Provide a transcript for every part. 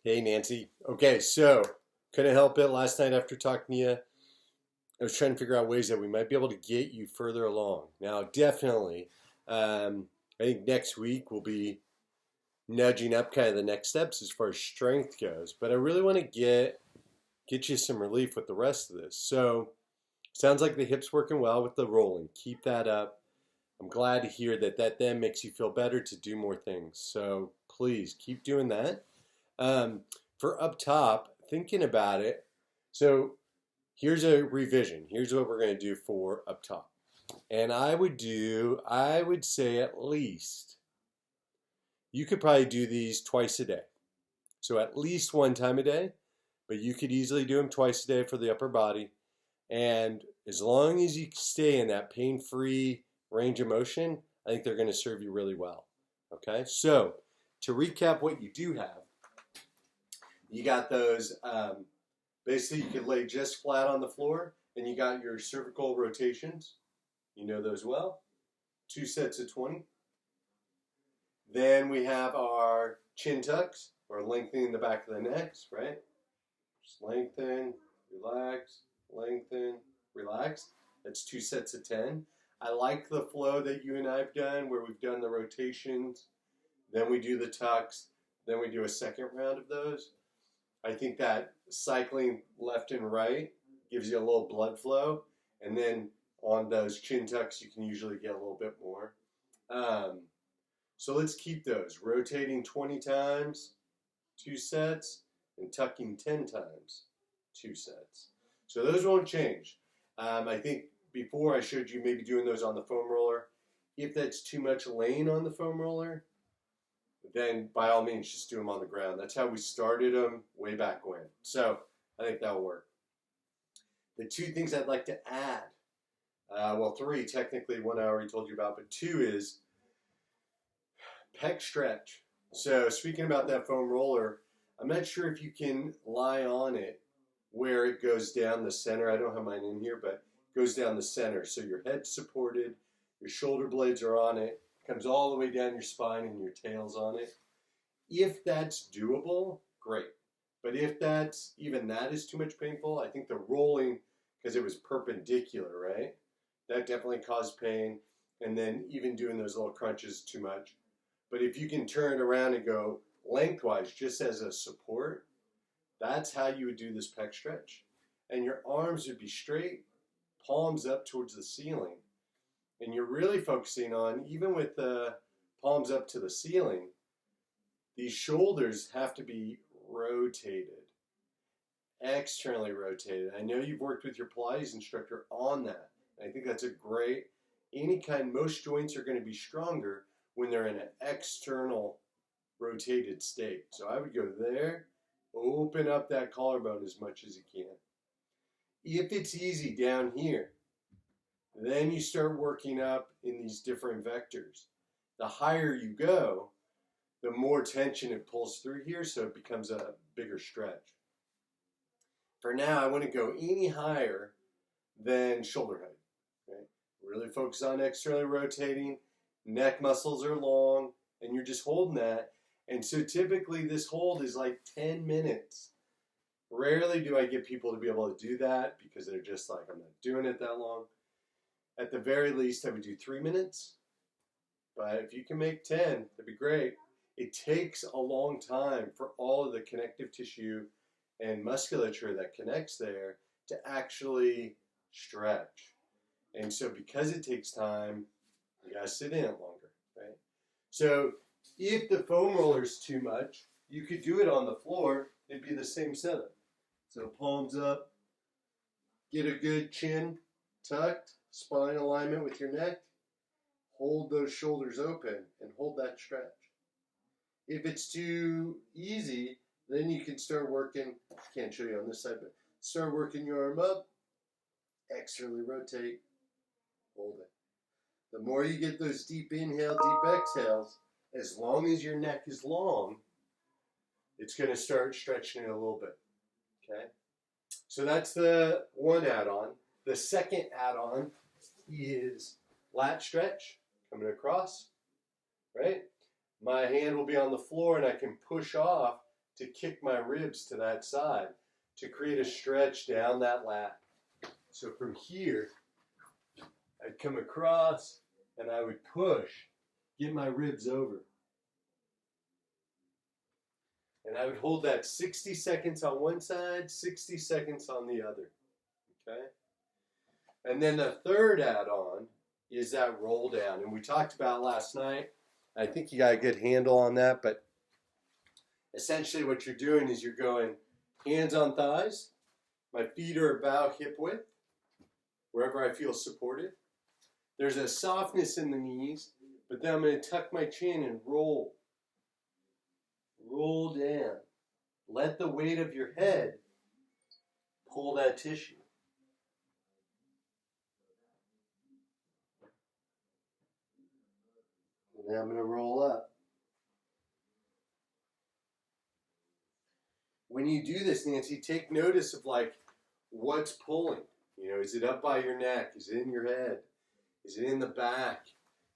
Hey, Nancy. Okay, so couldn't help it last night after talking to you. I was trying to figure out ways that we might be able to get you further along. Now, definitely, I think next week we'll be nudging up kind of the next steps as far as strength goes. But I really want to get you some relief with the rest of this. So, sounds like the hip's working well with the rolling. Keep that up. I'm glad to hear that then makes you feel better to do more things. So please keep doing that. Um, for up top, thinking about it, so here's a revision. Here's what we're going to do for up top. And I would say at least, you could probably do these twice a day. So at least one time a day, but you could easily do them twice a day for the upper body. And as long as you stay in that pain-free range of motion, I think they're going to serve you really well. Okay, so to recap what you do have, you got those, basically you could lay just flat on the floor, and you got your cervical rotations. You know those well. 2 sets of 20. Then we have our chin tucks, or lengthening the back of the neck, right? Just lengthen, relax, lengthen, relax. That's 2 sets of 10. I like the flow that you and I have done, where we've done the rotations, then we do the tucks, then we do a second round of those. I think that cycling left and right gives you a little blood flow, and then on those chin tucks you can usually get a little bit more. So let's keep those. Rotating 20 times, 2 sets, and tucking 10 times, 2 sets. So those won't change. I think before I showed you maybe doing those on the foam roller. If that's too much laying on the foam roller, then by all means just do them on the ground. That's how we started them way back when. So I think that'll work. The 2 things I'd like to add, well 3 technically, 1 I already told you about, but 2 is pec stretch. So speaking about that foam roller, I'm not sure if you can lie on it where it goes down the center. I don't have mine in here, but it goes down the center. So your head's supported, your shoulder blades are on it, comes all the way down your spine, and your tail's on it. If that's doable, great. But if that's, even that is too much painful, I think the rolling, because it was perpendicular, right? That definitely caused pain. And then even doing those little crunches too much. But if you can turn it around and go lengthwise just as a support, that's how you would do this pec stretch. And your arms would be straight, palms up towards the ceiling. And you're really focusing on, even with the palms up to the ceiling, these shoulders have to be rotated, externally rotated. I know you've worked with your Pilates instructor on that. I think that's a great, most joints are going to be stronger when they're in an external rotated state. So I would go there, open up that collarbone as much as you can. If it's easy down here, then you start working up in these different vectors. The higher you go, the more tension it pulls through here, so it becomes a bigger stretch. For now, I wouldn't go any higher than shoulder height. Okay? Really focus on externally rotating. Neck muscles are long, and you're just holding that. And so typically this hold is like 10 minutes. Rarely do I get people to be able to do that because they're just like, I'm not doing it that long. At the very least, I would do 3 minutes. But if you can make 10, that'd be great. It takes a long time for all of the connective tissue and musculature that connects there to actually stretch. And so because it takes time, you gotta sit in it longer, right? So if the foam roller is too much, you could do it on the floor. It'd be the same setup. So palms up, get a good chin tucked, spine alignment with your neck, hold those shoulders open and hold that stretch. If it's too easy, then you can start working, I can't show you on this side, but start working your arm up, externally rotate, hold it. The more you get those deep inhale, deep exhales, as long as your neck is long, it's going to start stretching it a little bit, okay? So that's the one add-on. The second add-on is lat stretch, coming across, right? My hand will be on the floor and I can push off to kick my ribs to that side to create a stretch down that lat. So from here, I'd come across and I would push, get my ribs over. And I would hold that 60 seconds on one side, 60 seconds on the other. Okay? And then the third add-on is that roll down. And we talked about last night. I think you got a good handle on that, but essentially what you're doing is you're going hands on thighs. My feet are about hip width, wherever I feel supported. There's a softness in the knees, but then I'm going to tuck my chin and roll. Roll down. Let the weight of your head pull that tissue. And then I'm going to roll up. When you do this, Nancy, take notice of like what's pulling. You know, is it up by your neck? Is it in your head? Is it in the back?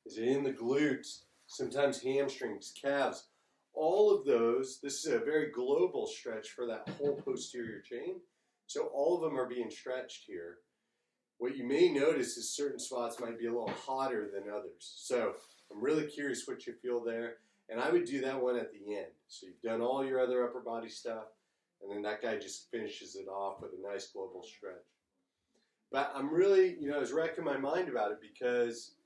Is it in the glutes? Sometimes hamstrings, calves. All of those, this is a very global stretch for that whole posterior chain. So all of them are being stretched here. What you may notice is certain spots might be a little hotter than others. So I'm really curious what you feel there. And I would do that one at the end. So you've done all your other upper body stuff, and then that guy just finishes it off with a nice global stretch. But I'm really, I was racking my mind about it because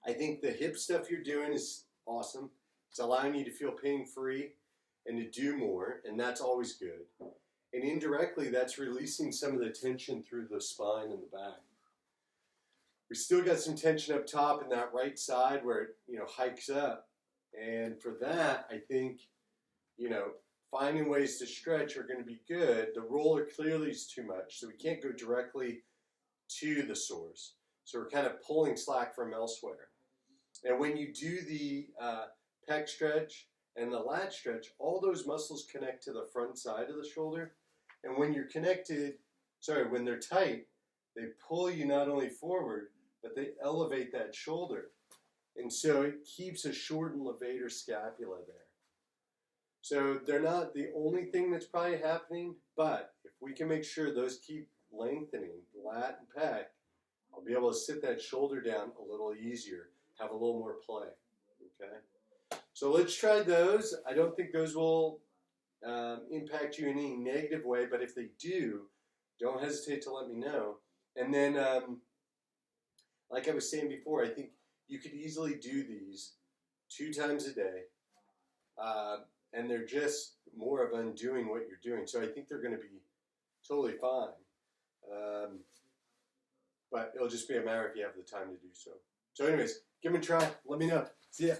I think the hip stuff you're doing is awesome. It's allowing you to feel pain-free and to do more, and that's always good. And indirectly, that's releasing some of the tension through the spine and the back. We still got some tension up top in that right side where it, hikes up. And for that, I think, finding ways to stretch are going to be good. The roller clearly is too much, so we can't go directly to the source. So we're kind of pulling slack from elsewhere. And when you do the pec stretch and the lat stretch, all those muscles connect to the front side of the shoulder. And when you're when they're tight, they pull you not only forward, but they elevate that shoulder. And so it keeps a shortened levator scapula there. So they're not the only thing that's probably happening, but if we can make sure those keep lengthening, lat and pec, I'll be able to sit that shoulder down a little easier, have a little more play. Okay? So let's try those. I don't think those will impact you in any negative way, but if they do, don't hesitate to let me know. And then, like I was saying before, I think you could easily do these 2 times a day, and they're just more of undoing what you're doing. So I think they're going to be totally fine, but it'll just be a matter if you have the time to do so. So anyways, give them a try. Let me know. See ya.